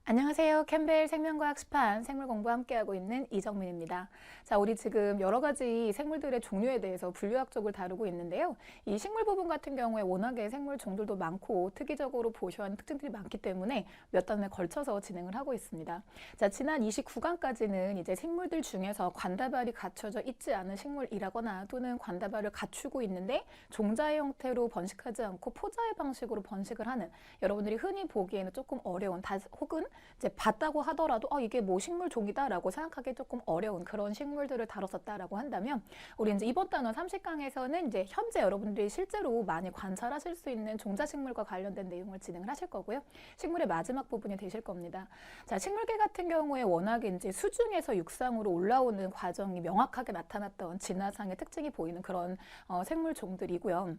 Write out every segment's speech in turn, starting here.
안녕하세요. 캠벨 생명과학 시판 생물 공부 함께하고 있는 이정민입니다. 자, 우리 지금 여러 가지 생물들의 종류에 대해서 분류학적으로 다루고 있는데요. 이 식물 부분 같은 경우에 워낙에 생물 종들도 많고 특이적으로 보셔야 하는 특징들이 많기 때문에 몇 단에 걸쳐서 진행을 하고 있습니다. 자, 지난 29강까지는 이제 생물들 중에서 관다발이 갖춰져 있지 않은 식물이라거나 또는 관다발을 갖추고 있는데 종자의 형태로 번식하지 않고 포자의 방식으로 번식을 하는 여러분들이 흔히 보기에는 조금 어려운 혹은 이제 봤다고 하더라도 이게 뭐 식물 종이다라고 생각하기 조금 어려운 그런 식물들을 다뤘었다라고 한다면 우리 이제 이번 단원 30강에서는 이제 현재 여러분들이 실제로 많이 관찰하실 수 있는 종자식물과 관련된 내용을 진행을 하실 거고요. 식물의 마지막 부분이 되실 겁니다. 자, 식물계 같은 경우에 워낙에 이제 수중에서 육상으로 올라오는 과정이 명확하게 나타났던 진화상의 특징이 보이는 그런 생물 종들이고요.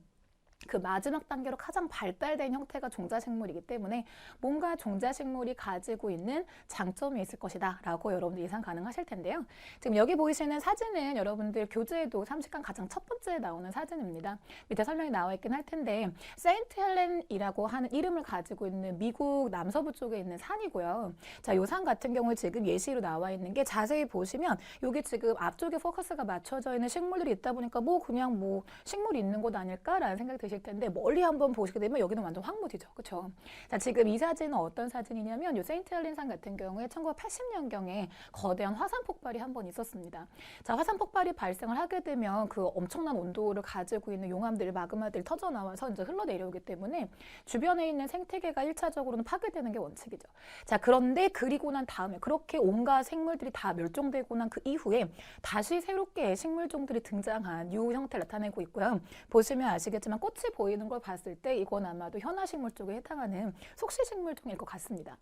그 마지막 단계로 가장 발달된 형태가 종자식물이기 때문에 뭔가 종자식물이 가지고 있는 장점이 있을 것이다 라고 여러분들 예상 가능하실 텐데요. 지금 여기 보이시는 사진은 여러분들 교재에도 30강 가장 첫 번째에 나오는 사진입니다. 밑에 설명이 나와 있긴 할 텐데 세인트 헬렌이라고 하는 이름을 가지고 있는 미국 남서부 쪽에 있는 산이고요. 자, 요 산 같은 경우에 지금 예시로 나와 있는 게 자세히 보시면 여기 지금 앞쪽에 포커스가 맞춰져 있는 식물들이 있다 보니까 그냥 식물이 있는 곳 아닐까라는 생각이 드실 텐데 멀리 한번 보시게 되면 여기는 완전 황무지죠. 그렇죠? 자, 지금 이 사진은 어떤 사진이냐면 요 세인트 헬렌산 같은 경우에 1980년경에 거대한 화산 폭발이 한 번 있었습니다. 자, 화산 폭발이 발생을 하게 되면 그 엄청난 온도를 가지고 있는 용암들, 마그마들이 터져 나와서 이제 흘러내려오기 때문에 주변에 있는 생태계가 1차적으로는 파괴되는 게 원칙이죠. 자, 그런데 그리고 난 다음에 그렇게 온갖 생물들이 다 멸종되고 난 그 이후에 다시 새롭게 식물종들이 등장한 요 형태를 나타내고 있고요. 보시면 아시겠지만 꽃이 보이는 걸 봤을 때 이건 아마도 현아식물 쪽에 해당하는 속시식물종일 것 같습니다.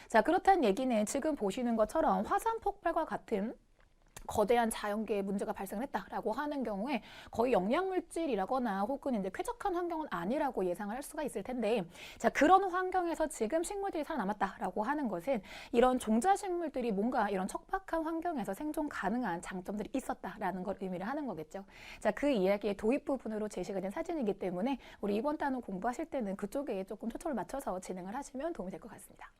자, 그렇다는 얘기는 지금 보시는 것처럼 화산 폭발과 같은 거대한 자연계에 문제가 발생했다라고 하는 경우에 거의 영양물질이라거나 혹은 이제 쾌적한 환경은 아니라고 예상을 할 수가 있을 텐데, 자, 그런 환경에서 지금 식물들이 살아남았다라고 하는 것은 이런 종자식물들이 뭔가 이런 척박한 환경에서 생존 가능한 장점들이 있었다라는 걸 의미를 하는 거겠죠. 자, 그 이야기의 도입 부분으로 제시가 된 사진이기 때문에 우리 이번 단원 공부하실 때는 그쪽에 조금 초점을 맞춰서 진행을 하시면 도움이 될 것 같습니다.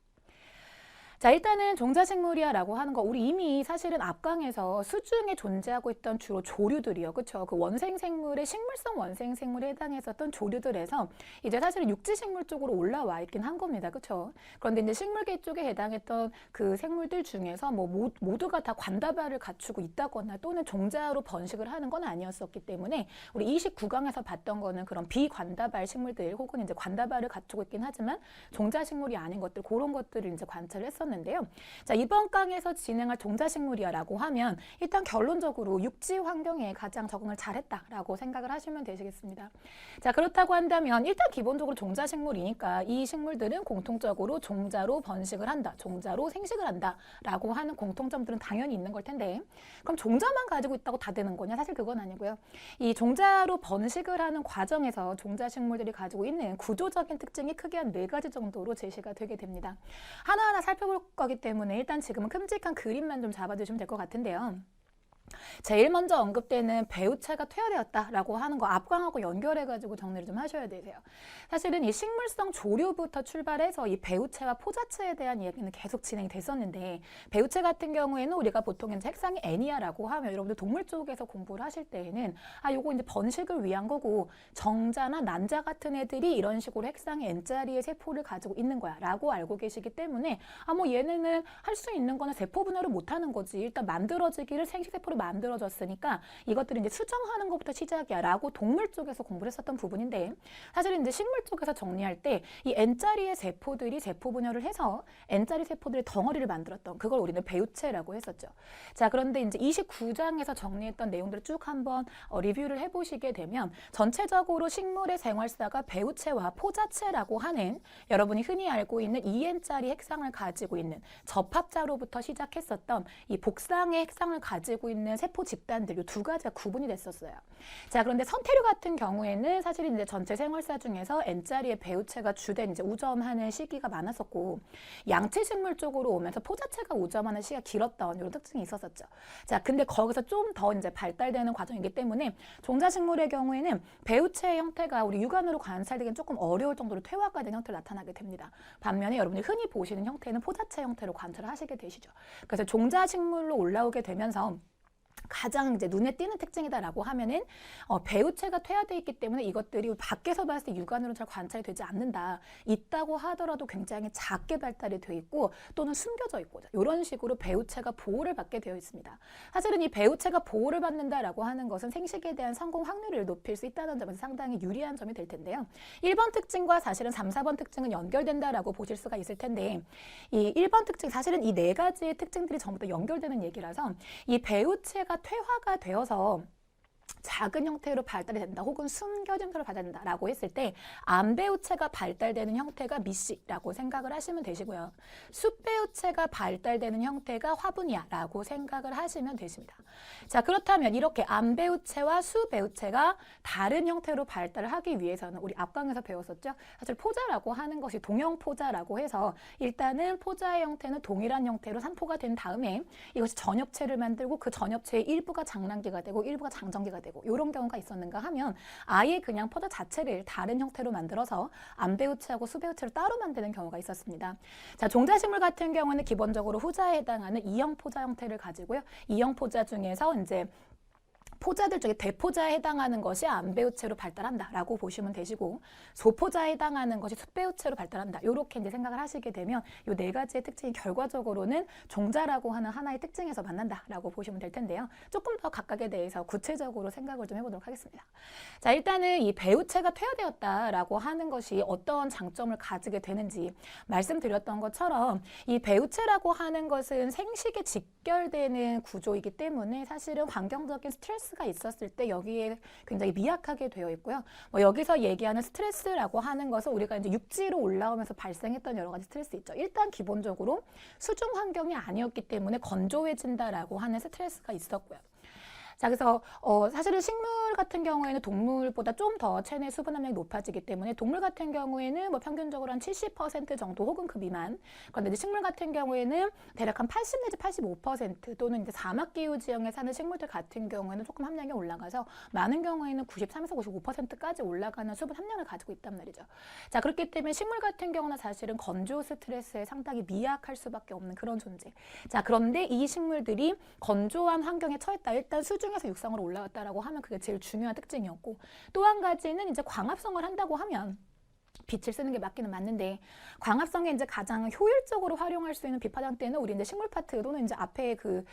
자, 일단은 종자식물이야라고 하는 거 우리 이미 사실은 앞강에서 수중에 존재하고 있던 주로 조류들이요. 그렇죠? 그 원생생물의 식물성 원생생물에 해당했었던 조류들에서 이제 사실은 육지식물 쪽으로 올라와 있긴 한 겁니다. 그렇죠? 그런데 이제 식물계 쪽에 해당했던 그 생물들 중에서 모두가 다 관다발을 갖추고 있다거나 또는 종자로 번식을 하는 건 아니었었기 때문에 우리 29강에서 봤던 거는 그런 비관다발 식물들 혹은 이제 관다발을 갖추고 있긴 하지만 종자식물이 아닌 것들 그런 것들을 이제 관찰을 했었는데요. 자, 이번 강에서 진행할 종자식물이야라고 하면 일단 결론적으로 육지 환경에 가장 적응을 잘했다라고 생각을 하시면 되시겠습니다. 자, 그렇다고 한다면 일단 기본적으로 종자식물이니까 이 식물들은 공통적으로 종자로 번식을 한다, 종자로 생식을 한다라고 하는 공통점들은 당연히 있는 걸 텐데 그럼 종자만 가지고 있다고 다 되는 거냐? 사실 그건 아니고요. 이 종자로 번식을 하는 과정에서 종자식물들이 가지고 있는 구조적인 특징이 크게 한 4가지 정도로 제시가 되게 됩니다. 하나하나 살펴볼 거기 때문에 일단 지금은 큼직한 그림만 좀 잡아주시면 될 것 같은데요. 제일 먼저 언급되는 배우체가 퇴화되었다라고 하는 거 앞강하고 연결해가지고 정리를 좀 하셔야 되세요. 사실은 이 식물성 조류부터 출발해서 이 배우체와 포자체에 대한 이야기는 계속 진행이 됐었는데 배우체 같은 경우에는 우리가 보통 이제 핵상이 애니아라고 하면 여러분들 동물 쪽에서 공부를 하실 때에는 요거 이제 번식을 위한 거고 정자나 난자 같은 애들이 이런 식으로 핵상의 N자리의 세포를 가지고 있는 거야 라고 알고 계시기 때문에 얘네는 할 수 있는 거는 세포 분열을 못하는 거지 일단 만들어지기를 생식세포를 만들어졌으니까 이것들이 이제 수정하는 것부터 시작이야 라고 동물 쪽에서 공부를 했었던 부분인데 사실은 이제 식물 쪽에서 정리할 때 이 N자리의 세포들이 세포 분열을 해서 N자리 세포들의 덩어리를 만들었던 그걸 우리는 배우체라고 했었죠. 자, 그런데 이제 29장에서 정리했던 내용들을 쭉 한번 리뷰를 해보시게 되면 전체적으로 식물의 생활사가 배우체와 포자체라고 하는 여러분이 흔히 알고 있는 2N짜리 핵상을 가지고 있는 접합자로부터 시작했었던 이 복상의 핵상을 가지고 있는 있는 세포 집단들 이 두 가지가 구분이 됐었어요. 자, 그런데 선태류 같은 경우에는 사실 이제 전체 생활사 중에서 N자리의 배우체가 주된 이제 우점하는 시기가 많았었고, 양체 식물 쪽으로 오면서 포자체가 우점하는 시기가 길었던 이런 특징이 있었었죠. 자, 근데 거기서 좀 더 이제 발달되는 과정이기 때문에 종자식물의 경우에는 배우체의 형태가 우리 육안으로 관찰되기는 조금 어려울 정도로 퇴화가 된 형태로 나타나게 됩니다. 반면에 여러분이 흔히 보시는 형태는 포자체 형태로 관찰을 하시게 되시죠. 그래서 종자식물로 올라오게 되면서 가장 이제 눈에 띄는 특징이다라고 하면은 배우체가 퇴화되어 있기 때문에 이것들이 밖에서 봤을 때 육안으로 잘 관찰이 되지 않는다. 있다고 하더라도 굉장히 작게 발달이 되어 있고 또는 숨겨져 있고 이런 식으로 배우체가 보호를 받게 되어 있습니다. 사실은 이 배우체가 보호를 받는다라고 하는 것은 생식에 대한 성공 확률을 높일 수 있다는 점에서 상당히 유리한 점이 될 텐데요. 1번 특징과 사실은 3, 4번 특징은 연결된다라고 보실 수가 있을 텐데 이 1번 특징 사실은 이 네 가지의 특징들이 전부 다 연결되는 얘기라서 이 배우체가 퇴화가 되어서 작은 형태로 발달이 된다 혹은 숨겨진 형태로 발달된다라고 했을 때 암배우체가 발달되는 형태가 미씨라고 생각을 하시면 되시고요. 숫배우체가 발달되는 형태가 화분이야라고 생각을 하시면 되십니다. 자, 그렇다면 이렇게 암배우체와 수배우체가 다른 형태로 발달을 하기 위해서는 우리 앞강에서 배웠었죠. 사실 포자라고 하는 것이 동형포자라고 해서 일단은 포자의 형태는 동일한 형태로 산포가 된 다음에 이것이 전엽체를 만들고 그 전엽체의 일부가 장란기가 되고 일부가 장전기가 되고 이런 경우가 있었는가 하면 아예 그냥 포자 자체를 다른 형태로 만들어서 암배우체하고 수배우체를 따로 만드는 경우가 있었습니다. 자, 종자식물 같은 경우는 기본적으로 후자에 해당하는 이형 포자 형태를 가지고요. 이형 포자 중에서 이제 포자들 중에 대포자에 해당하는 것이 암배우체로 발달한다라고 보시면 되시고 소포자에 해당하는 것이 숫배우체로 발달한다. 이렇게 이제 생각을 하시게 되면 이 네 가지의 특징이 결과적으로는 종자라고 하는 하나의 특징에서 만난다라고 보시면 될 텐데요. 조금 더 각각에 대해서 구체적으로 생각을 좀 해보도록 하겠습니다. 자, 일단은 이 배우체가 퇴화되었다라고 하는 것이 어떤 장점을 가지게 되는지 말씀드렸던 것처럼 이 배우체라고 하는 것은 생식에 직결되는 구조이기 때문에 사실은 환경적인 스트레스가 있었을 때 여기에 굉장히 미약하게 되어 있고요. 여기서 얘기하는 스트레스라고 하는 것은 우리가 이제 육지로 올라오면서 발생했던 여러 가지 스트레스 있죠. 일단 기본적으로 수중 환경이 아니었기 때문에 건조해진다라고 하는 스트레스가 있었고요. 자, 그래서 사실은 식물 같은 경우에는 동물보다 좀 더 체내 수분 함량이 높아지기 때문에 동물 같은 경우에는 뭐 평균적으로 한 70% 정도 혹은 그 미만. 그런데 이제 식물 같은 경우에는 대략 한 80 내지 85% 또는 이제 사막기후 지형에 사는 식물들 같은 경우에는 조금 함량이 올라가서 많은 경우에는 93에서 95%까지 올라가는 수분 함량을 가지고 있단 말이죠. 자, 그렇기 때문에 식물 같은 경우는 사실은 건조 스트레스에 상당히 미약할 수밖에 없는 그런 존재. 자, 그런데 이 식물들이 건조한 환경에 처했다. 일단 수중에서 육상으로 올라왔다라고 하면 그게 제일 중요한 특징이었고 또 한 가지는 이제 광합성을 한다고 하면 빛을 쓰는 게 맞기는 맞는데 광합성에 이제 가장 효율적으로 활용할 수 있는 빛 파장대는 우리 이제 식물 파트 또는 이제 앞에 그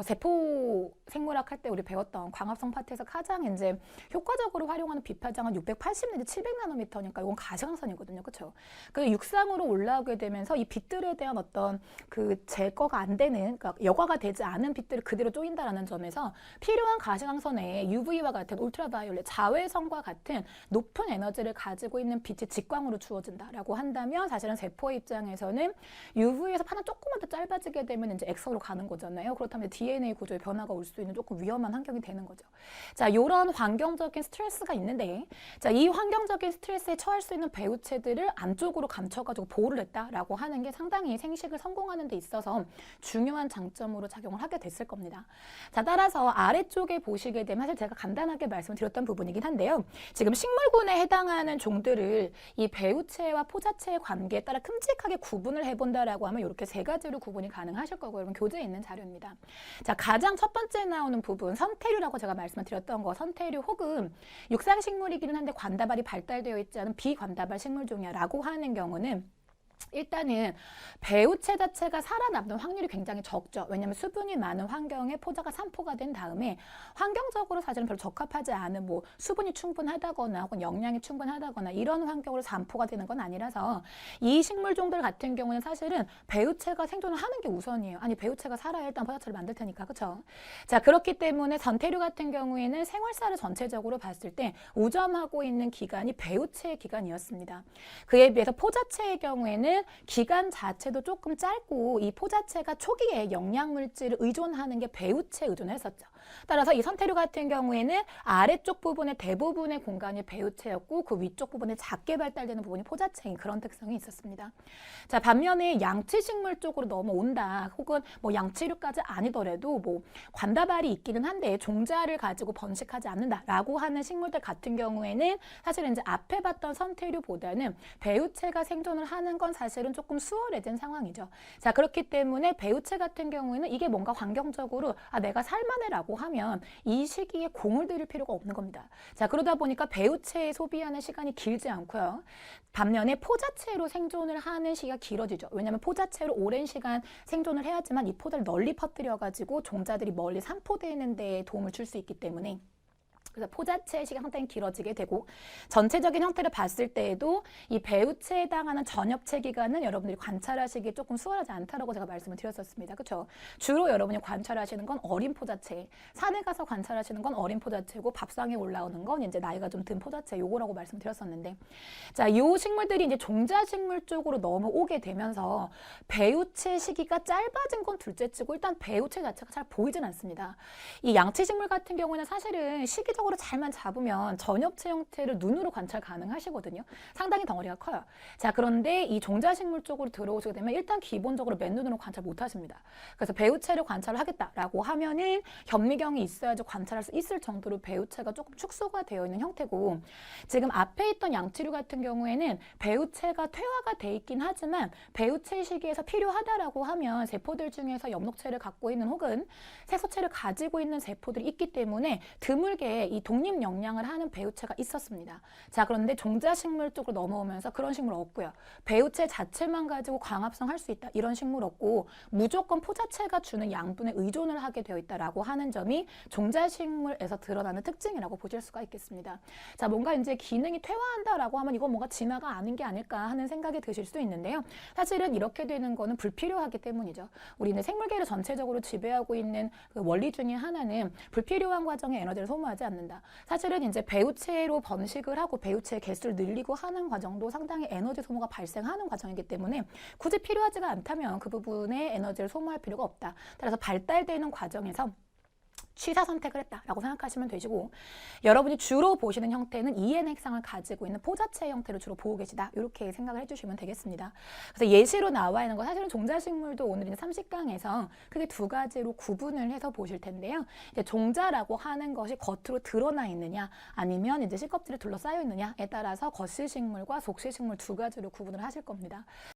세포 생물학 할 때 우리 배웠던 광합성 파트에서 가장 이제 효과적으로 활용하는 빛 파장은 680 내지 700 나노미터니까 이건 가시광선이거든요, 그렇죠? 그 육상으로 올라오게 되면서 이 빛들에 대한 어떤 그 제거가 안 되는, 그러니까 여과가 되지 않은 빛들을 그대로 쪼인다라는 점에서 필요한 가시광선에 UV와 같은 울트라바이올렛 자외선과 같은 높은 에너지를 가지고 있는 빛이 직광으로 주어진다라고 한다면 사실은 세포의 입장에서는 UV에서 파는 조금만 더 짧아지게 되면 이제 엑서로 가는 거잖아요. 그렇다면 DNA 구조의 변화가 올 수 있는 조금 위험한 환경이 되는 거죠. 자, 이런 환경적인 스트레스가 있는데, 자, 이 환경적인 스트레스에 처할 수 있는 배우체들을 안쪽으로 감춰가지고 보호를 했다라고 하는 게 상당히 생식을 성공하는 데 있어서 중요한 장점으로 작용을 하게 됐을 겁니다. 자, 따라서 아래쪽에 보시게 되면 사실 제가 간단하게 말씀드렸던 부분이긴 한데요. 지금 식물군에 해당하는 종들을 이 배우체와 포자체의 관계에 따라 큼직하게 구분을 해본다라고 하면 이렇게 세 가지로 구분이 가능하실 거고 여러분 교재에 있는 자료입니다. 자, 가장 첫 번째 나오는 부분 선태류라고 제가 말씀을 드렸던 거 선태류 혹은 육상식물이기는 한데 관다발이 발달되어 있지 않은 비관다발 식물종이라고 하는 경우는 일단은 배우체 자체가 살아남는 확률이 굉장히 적죠. 왜냐하면 수분이 많은 환경에 포자가 산포가 된 다음에 환경적으로 사실은 별로 적합하지 않은 뭐 수분이 충분하다거나 혹은 영양이 충분하다거나 이런 환경으로 산포가 되는 건 아니라서 이 식물종들 같은 경우는 사실은 배우체가 생존을 하는 게 우선이에요. 아니 배우체가 살아야 일단 포자체를 만들 테니까 그렇죠. 자, 그렇기 때문에 선태류 같은 경우에는 생활사를 전체적으로 봤을 때 우점하고 있는 기간이 배우체의 기간이었습니다. 그에 비해서 포자체의 경우에는 기간 자체도 조금 짧고 이 포자체가 초기에 영양물질을 의존하는 게 배우체에 의존했었죠. 따라서 이 선태류 같은 경우에는 아래쪽 부분의 대부분의 공간이 배우체였고 그 위쪽 부분에 작게 발달되는 부분이 포자체인 그런 특성이 있었습니다. 자, 반면에 양치식물 쪽으로 넘어온다 혹은 뭐 양치류까지 아니더라도 뭐 관다발이 있기는 한데 종자를 가지고 번식하지 않는다라고 하는 식물들 같은 경우에는 사실은 이제 앞에 봤던 선태류보다는 배우체가 생존을 하는 건 사실은 조금 수월해진 상황이죠. 자, 그렇기 때문에 배우체 같은 경우에는 이게 뭔가 환경적으로 내가 살만해라고 하면 이 시기에 공을 들일 필요가 없는 겁니다. 자, 그러다 보니까 배우체에 소비하는 시간이 길지 않고요. 반면에 포자체로 생존을 하는 시기가 길어지죠. 왜냐하면 포자체로 오랜 시간 생존을 해야지만 이 포자를 널리 퍼뜨려가지고 종자들이 멀리 산포되는 데 도움을 줄 수 있기 때문에 그래서 포자체의 시간 상당히 길어지게 되고 전체적인 형태를 봤을 때에도 이 배우체에 해당하는 전엽체 기간은 여러분들이 관찰하시기에 조금 수월하지 않다라고 제가 말씀을 드렸었습니다. 그렇죠? 주로 여러분이 관찰하시는 건 어린 포자체, 산에 가서 관찰하시는 건 어린 포자체고 밥상에 올라오는 건 이제 나이가 좀 든 포자체 요거라고 말씀드렸었는데 자, 이 식물들이 이제 종자식물 쪽으로 넘어오게 되면서 배우체 시기가 짧아진 건 둘째치고 일단 배우체 자체가 잘 보이진 않습니다. 이 양치식물 같은 경우는 사실은 시기적 으로 잘만 잡으면 전엽체 형태를 눈으로 관찰 가능하시거든요. 상당히 덩어리가 커요. 자, 그런데 이 종자식물 쪽으로 들어오시게 되면 일단 기본적으로 맨눈으로 관찰 못 하십니다. 그래서 배우체를 관찰을 하겠다라고 하면은 현미경이 있어야지 관찰할 수 있을 정도로 배우체가 조금 축소가 되어 있는 형태고 지금 앞에 있던 양치류 같은 경우에는 배우체가 퇴화가 돼 있긴 하지만 배우체 시기에서 필요하다라고 하면 세포들 중에서 엽록체를 갖고 있는 혹은 세소체를 가지고 있는 세포들이 있기 때문에 드물게 이 독립 영양을 하는 배우체가 있었습니다. 자, 그런데 종자식물 쪽으로 넘어오면서 그런 식물 없고요. 배우체 자체만 가지고 광합성 할 수 있다. 이런 식물 없고 무조건 포자체가 주는 양분에 의존을 하게 되어 있다라고 하는 점이 종자식물에서 드러나는 특징이라고 보실 수가 있겠습니다. 자, 뭔가 이제 기능이 퇴화한다라고 하면 이건 뭔가 진화가 아닌 게 아닐까 하는 생각이 드실 수도 있는데요. 사실은 이렇게 되는 거는 불필요하기 때문이죠. 우리는 생물계를 전체적으로 지배하고 있는 그 원리 중에 하나는 불필요한 과정에 에너지를 소모하지 않는다. 사실은 이제 배우체로 번식을 하고 배우체의 개수를 늘리고 하는 과정도 상당히 에너지 소모가 발생하는 과정이기 때문에 굳이 필요하지가 않다면 그 부분에 에너지를 소모할 필요가 없다. 따라서 발달되는 과정에서 취사 선택을 했다라고 생각하시면 되시고 여러분이 주로 보시는 형태는 EN 핵상을 가지고 있는 포자체 형태를 주로 보고 계시다. 이렇게 생각을 해주시면 되겠습니다. 그래서 예시로 나와 있는 거 사실은 종자식물도 오늘 이제 30강에서 크게 두 가지로 구분을 해서 보실 텐데요. 이제 종자라고 하는 것이 겉으로 드러나 있느냐 아니면 이제 실껍질에 둘러싸여 있느냐에 따라서 겉실식물과 속실식물 두 가지로 구분을 하실 겁니다.